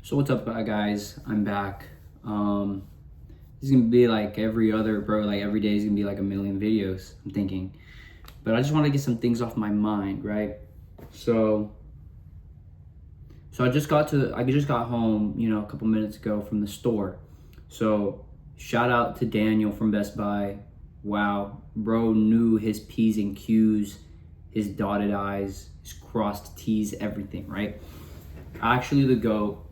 So what's up, guys? I'm back. This is gonna be like every other, bro. Like every day is gonna be like a million videos, I'm thinking. But I just want to get some things off my mind, right? So, I just got home, a couple minutes ago from the store. So, shout out to Daniel from Best Buy. Wow, bro knew his P's and Q's, his dotted I's, his crossed T's, everything, right? Actually the GOAT.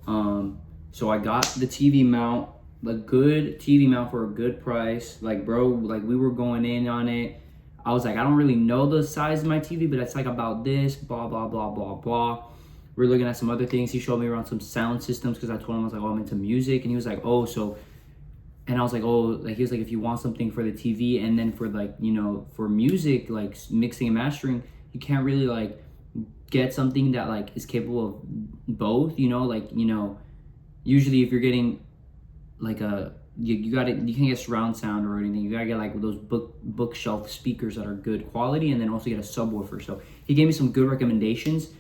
So I got the TV mount, a good TV mount for a good price. Like, bro, like we were going in on it. I was like, I don't really know the size of my TV, but it's like about this, blah, blah, blah, blah, blah. We're looking at some other things. He showed me around some sound systems because I told him, I was like, oh, I'm into music. And he was like, oh, so, and I was like, oh, like, he was like, if you want something for the TV and then for like, for music, like mixing and mastering, you can't really like get something that like is capable of both, usually if you're getting like you can't get surround sound or anything. You gotta get like those bookshelf speakers that are good quality, and then also get a subwoofer. So he gave me some good recommendations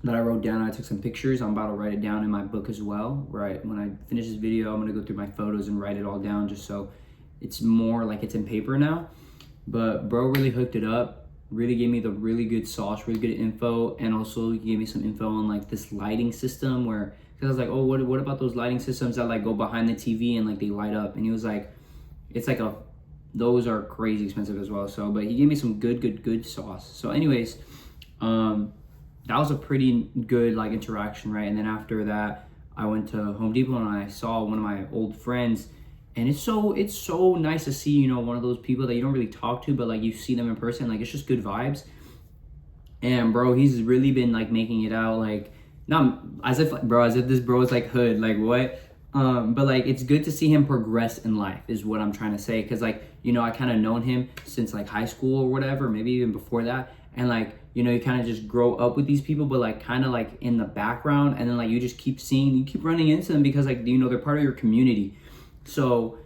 that I wrote down. I took some pictures. I'm about to write it down in my book as well. Right when I finish this video, I'm gonna go through my photos and write it all down, just so it's more like it's in paper now. But bro really hooked it up. Really gave me the really good sauce, really good info, and also he gave me some info on like this lighting system where, because I was like, oh, what about those lighting systems that like go behind the TV and like they light up? And he was like, it's like those are crazy expensive as well. So, but he gave me some good sauce. So anyways, that was a pretty good like interaction, right? And then after that, I went to Home Depot and I saw one of my old friends. And it's so nice to see, one of those people that you don't really talk to, but like you see them in person, like it's just good vibes. And bro, he's really been like making it out, like not as if this bro is like hood, like what? But like it's good to see him progress in life is what I'm trying to say. Cause like, I kind of known him since like high school or whatever, maybe even before that. And like, you kind of just grow up with these people, but like kind of like in the background. And then like you just keep running into them because like, they're part of your community. So,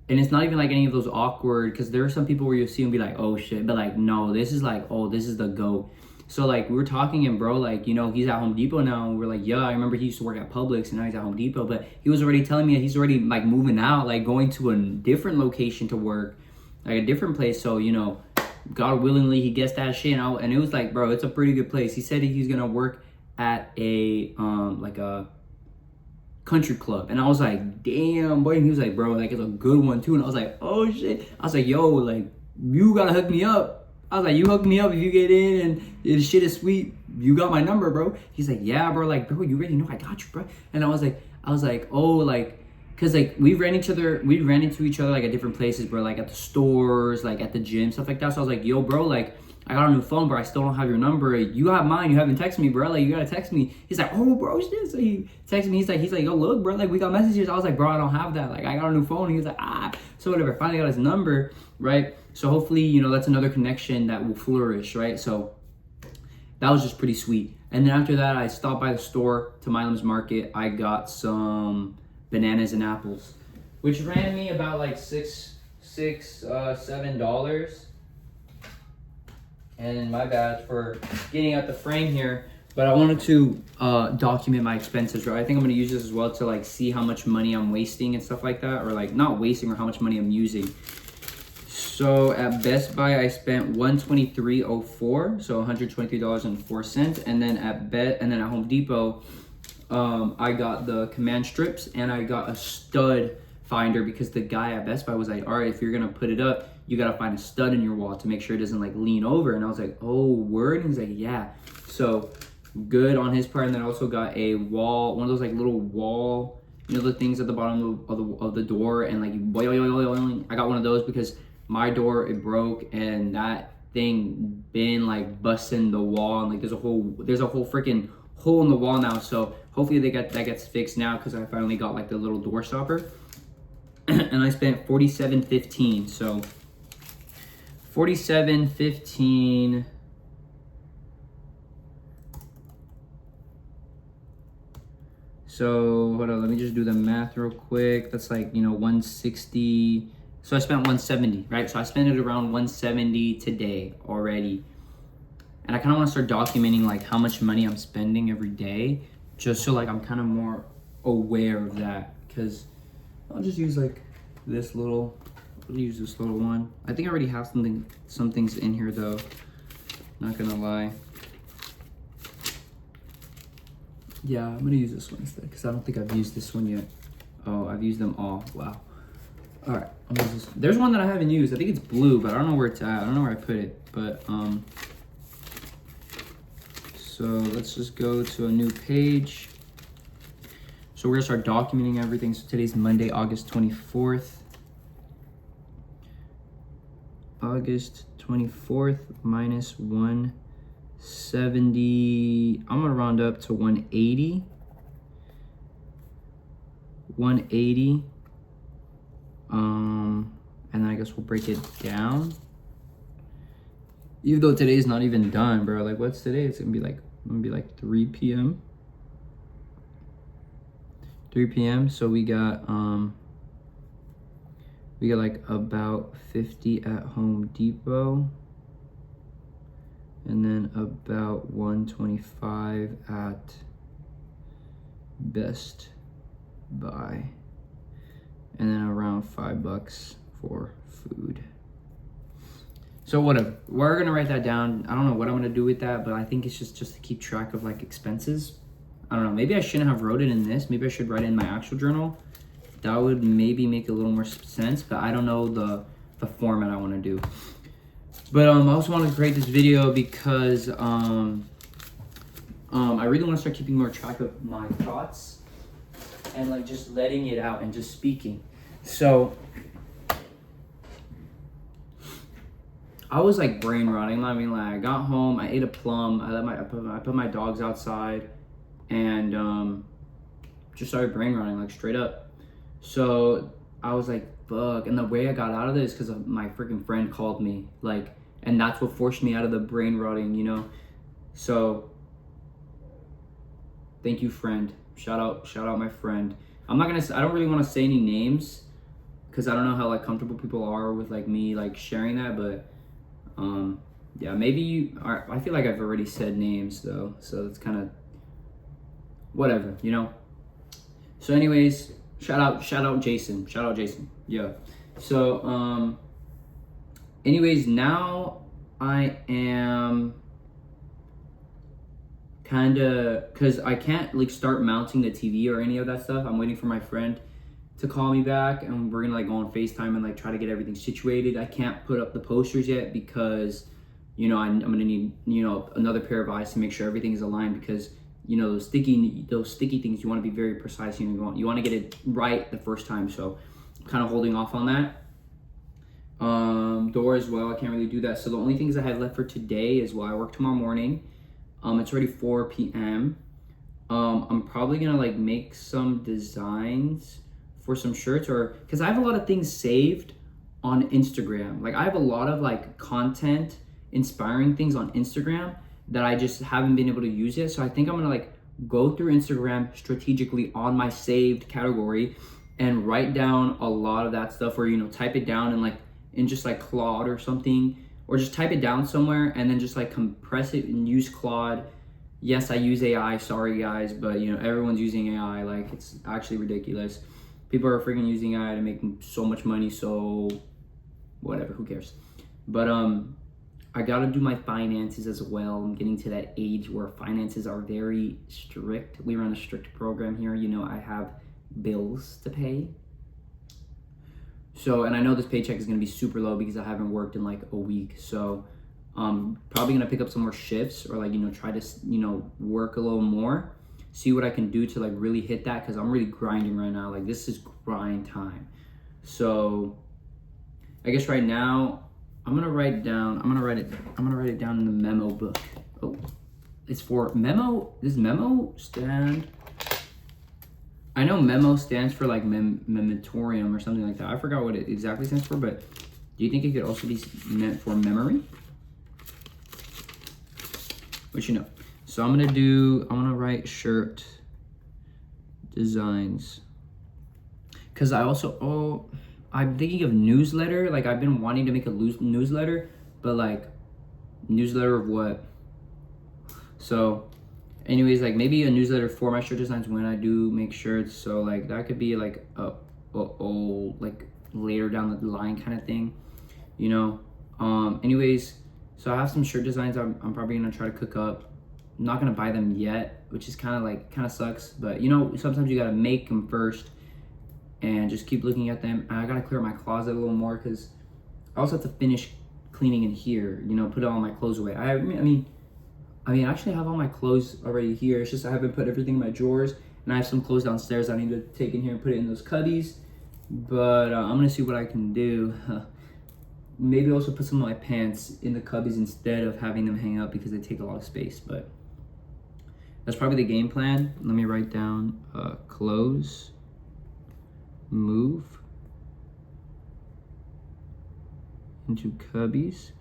and it's not even like any of those awkward, because there are some people where you see and be like, oh shit, but like, no, this is like, oh, this is the GOAT. So like we were talking and bro, like, he's at Home Depot now. And we're like, yeah, I remember he used to work at Publix and now he's at Home Depot, but he was already telling me that he's already like moving out, like going to a different location to work, like a different place. So, God willingly, he gets that shit. And it was like, bro, it's a pretty good place. He said he's going to work at a, like a country club, and I was like, damn boy. And he was like, bro, like it's a good one too. And I was like, oh shit. I was like, yo, like you gotta hook me up. I was like, you hook me up if you get in and the shit is sweet. You got my number, bro. He's like, yeah, bro. Like, bro, you already know I got you, bro. And I was like, oh, like, cause like we ran into each other like at different places, bro. Like at the stores, like at the gym, stuff like that. So I was like, yo, bro, like, I got a new phone, bro. I still don't have your number. You have mine. You haven't texted me, bro. Like, you gotta text me. He's like, oh, bro, shit. So he texted me. He's like, yo, look, bro. Like, we got messages. I was like, bro, I don't have that. Like, I got a new phone. He was like, ah. So whatever. Finally got his number, right? So hopefully, that's another connection that will flourish, right? So that was just pretty sweet. And then after that, I stopped by the store to Milam's Market. I got some bananas and apples, which ran me about like $7. And my bad for getting out the frame here, but I wanted to document my expenses, right? I think I'm gonna use this as well to like see how much money I'm wasting and stuff like that, or like not wasting, or how much money I'm using. So at Best Buy, I spent $123.04, so $123.04, and then at Home Depot, I got the command strips and I got a stud finder, because the guy at Best Buy was like, all right, if you're gonna put it up, you gotta find a stud in your wall to make sure it doesn't like lean over. And I was like, oh, word? And he's like, yeah. So good on his part. And then I also got a wall, one of those like little wall, the things at the bottom of the door, and like I got one of those because my door, it broke, and that thing been like busting the wall, and like there's a whole freaking hole in the wall now. So hopefully that gets fixed now, because I finally got like the little door stopper. And I spent $47.15. So $47.15. So hold on, let me just do the math real quick. That's like, 160. So I spent 170, right? So I spent it around 170 today already. And I kind of want to start documenting like how much money I'm spending every day, just so like I'm kind of more aware of that, because I'll just use like this little, I'll use this little one. I think I already have some things in here though, not gonna lie. Yeah, I'm gonna use this one instead, because I don't think I've used this one yet. Oh, I've used them all. Wow. All right, I'm gonna use this. There's one that I haven't used. I think it's blue, but I don't know where it's at. I don't know where I put it. But so let's just go to a new page. So we're gonna start documenting everything. So today's Monday, August 24th. August 24th minus 170. I'm gonna round up to 180. 180. And then I guess we'll break it down. Even though today's not even done, bro. Like, what's today? It's gonna be like 3 p.m. 3 p.m. So we got like about 50 at Home Depot, and then about 125 at Best Buy, and then around $5 for food. So whatever, we're gonna write that down. I don't know what I'm gonna do with that, but I think it's just to keep track of like expenses. I don't know, maybe I shouldn't have wrote it in this. Maybe I should write it in my actual journal. That would maybe make a little more sense, but I don't know the format I want to do. But I also want to create this video because I really want to start keeping more track of my thoughts and like just letting it out and just speaking. So I was like brain rotting. I mean, like I got home, I ate a plum, I put my dogs outside, and just started brain rotting, like straight up. So I was like, fuck. And the way I got out of this because of my freaking friend called me, like, and that's what forced me out of the brain rotting, you know. So thank you, friend. Shout out my friend. I don't really want to say any names because I don't know how like comfortable people are with like me like sharing that, but yeah, maybe I feel like I've already said names though, so it's kind of whatever, you know. So anyways, shout out Jason. Yeah. So anyways, now I am kind of, because I can't like start mounting the TV or any of that stuff. I'm waiting for my friend to call me back, and we're gonna like go on FaceTime and like try to get everything situated. I can't put up the posters yet because, you know, I'm gonna need, you know, another pair of eyes to make sure everything is aligned, because, you know, those sticky things, you want to be very precise. You want to get it right the first time. So I'm kind of holding off on that. Door as well, I can't really do that. So the only things I have left for today is, well, I work tomorrow morning. It's already 4 p.m. I'm probably gonna like make some designs for some shirts, or because I have a lot of things saved on Instagram. Like I have a lot of like content, inspiring things on Instagram that I just haven't been able to use yet. So I think I'm gonna like go through Instagram strategically on my saved category and write down a lot of that stuff, or, you know, type it down in just like Claude or something, or just type it down somewhere and then just like compress it and use Claude. Yes, I use AI, sorry guys, but you know, everyone's using AI. Like, it's actually ridiculous. People are freaking using AI to make so much money, so whatever, who cares? But I gotta do my finances as well. I'm getting to that age where finances are very strict. We run a strict program here. You know, I have bills to pay. So, and I know this paycheck is gonna be super low because I haven't worked in like a week. So probably gonna pick up some more shifts, or like, you know, try to, you know, work a little more, see what I can do to like really hit that, because I'm really grinding right now. Like, this is grind time. So I guess right now I'm gonna write it down in the memo book. Oh, it's for memo. This memo stand. I know memo stands for like mematorium or something like that. I forgot what it exactly stands for, but do you think it could also be meant for memory? But you know. So I'm gonna write shirt designs. Cause I'm thinking of newsletter. Like, I've been wanting to make a newsletter, but like, newsletter of what? So, anyways, like maybe a newsletter for my shirt designs when I do make shirts. So like that could be like a like later down the line kind of thing, you know. Anyways, so I have some shirt designs I'm probably gonna try to cook up. I'm not gonna buy them yet, which is kind of sucks, but you know, sometimes you gotta make them first and just keep looking at them. And I gotta clear my closet a little more because I also have to finish cleaning in here, you know, put all my clothes away. I mean, I actually have all my clothes already here. It's just I haven't put everything in my drawers, and I have some clothes downstairs I need to take in here and put it in those cubbies. But I'm gonna see what I can do. Maybe also put some of my pants in the cubbies instead of having them hang up because they take a lot of space. But that's probably the game plan. Let me write down close, move into cubbies.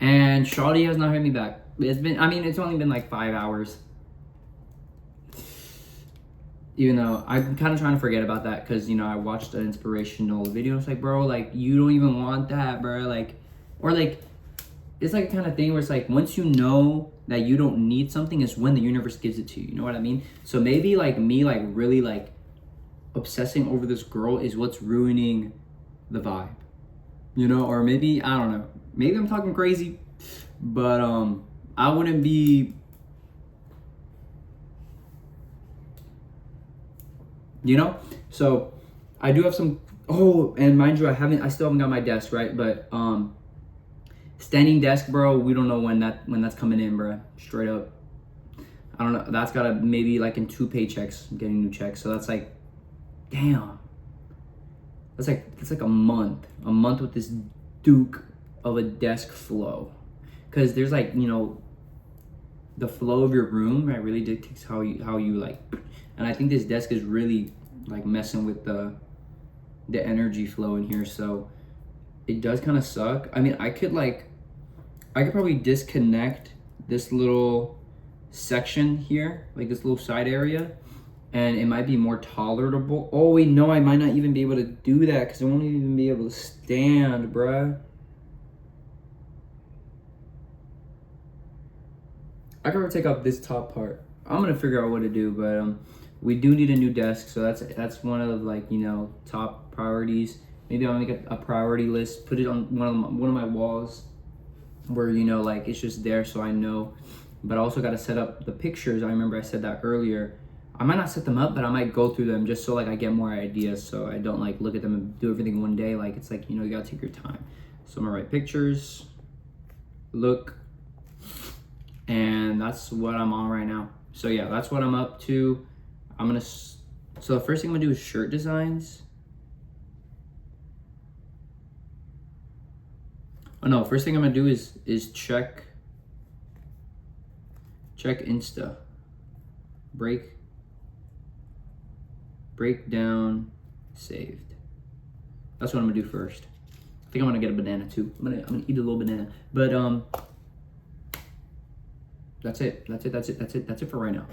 And Shawty has not hit me back. It's only been like 5 hours. Even though I'm kind of trying to forget about that because, you know, I watched an inspirational video. It's like, bro, like, you don't even want that, bro. Like, or like, it's like a kind of thing where it's like, once you know that you don't need something is when the universe gives it to you. You know what I mean? So maybe like me, like really like obsessing over this girl is what's ruining the vibe, you know? Or maybe, I don't know. Maybe I'm talking crazy, but I wouldn't be, you know. So I do have some, oh, and mind you, I still haven't got my desk, right? But standing desk, bro, we don't know when that's coming in, bro. Straight up, I don't know. That's gotta maybe like in 2 paychecks, I'm getting new checks. So that's like, damn, that's like a month with this Duke of a desk flow. Because there's like, you know, the flow of your room, right, really dictates how you like. And I think this desk is really like messing with the energy flow in here. So it does kind of suck. I mean, I could probably disconnect this little section here, like this little side area, and it might be more tolerable. Oh wait, no, I might not even be able to do that because I won't even be able to stand, bruh. I could take out this top part. I'm gonna figure out what to do, but we do need a new desk, so that's one of, like, you know, top priorities. Maybe I'll make a priority list, put it on one of my walls where, you know, like it's just there so I know. But I also got to set up the pictures. I remember I said that earlier. I might not set them up, but I might go through them just so like I get more ideas, so I don't like look at them and do everything one day. Like, it's like, you know, you gotta take your time. So I'm gonna write pictures, look, and that's what I'm on right now. So yeah, that's what I'm up to. So the first thing I'm gonna do is shirt designs. Oh no, first thing I'm gonna do is check Insta. Breakdown saved. That's what I'm gonna do first. I think I'm gonna get a banana too. I'm gonna eat a little banana. But that's it for right now.